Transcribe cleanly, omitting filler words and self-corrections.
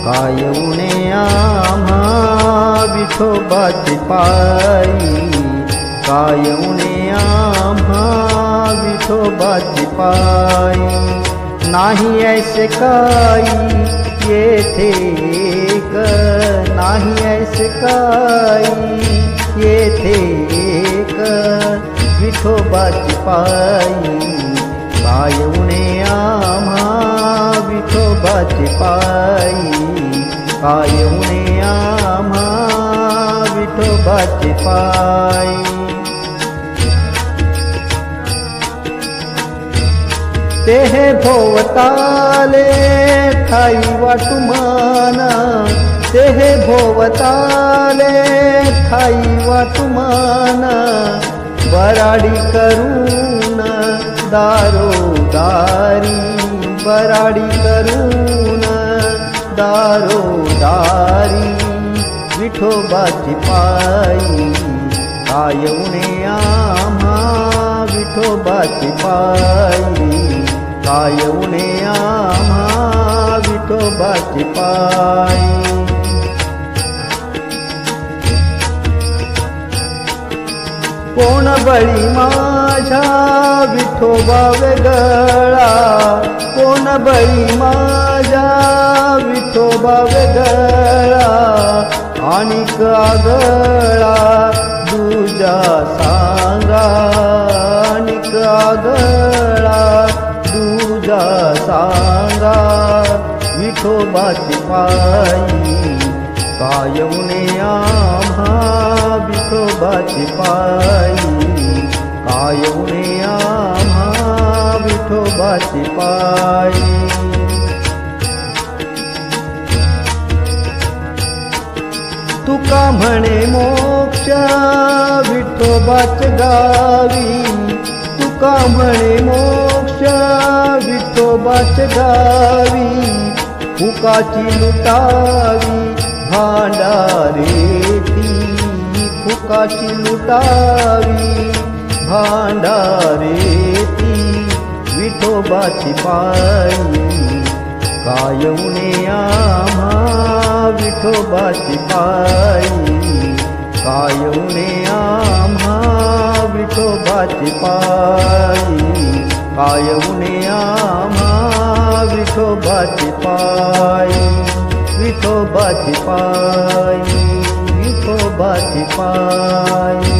काय उणे आम्हा विठोबाची पायी, काय उणे आम्हा विठोबाची पायी. नाही ऐसे काही येथे एक, नाही ऐसे काही येथे एक विठोबाची पायी. काय उणे आम्हा विठोबाची पायी, काय उणे आम्हा विठोबाची पायी. ते हे भोवताले ठाई वाटुमाना, ते हे भोवताले ठाई वाटुमाना. बराडी करून दारोदारी, बराडी करून दारोदारी विठोबाची पायी. काय उणे आम्हा विठोबाची पायी, काय उणे आम्हा विठोबाची पायी. कोण बळी माझ्या विठोबा वेगळा, कोण बळी माझ्या विठोबा वेगळा. आणिक आगळा दुजा सांगा, आणिक आगळा दुजा सांगा विठोबाची पायी. काय उणे आम्हा विठोबाची पायी, काय उणे आम्हा विठोबाची पायी. तुका म्हणे मोक्ष विठोबाच्या गावी, तुका म्हणे मोक्ष विठोबाच्या गावी. फुकाची लुटावी भांडारेती, फुकाची लुटावी भांडारेती विठोबाची पायी. काय उणे आम्हा विठोबाची पायी, काय उणे आम्हा विठोबाची पायी, काय उणे आम्हा विठोबाची पायी. विठोबाची पायी, विठोबाची पायी.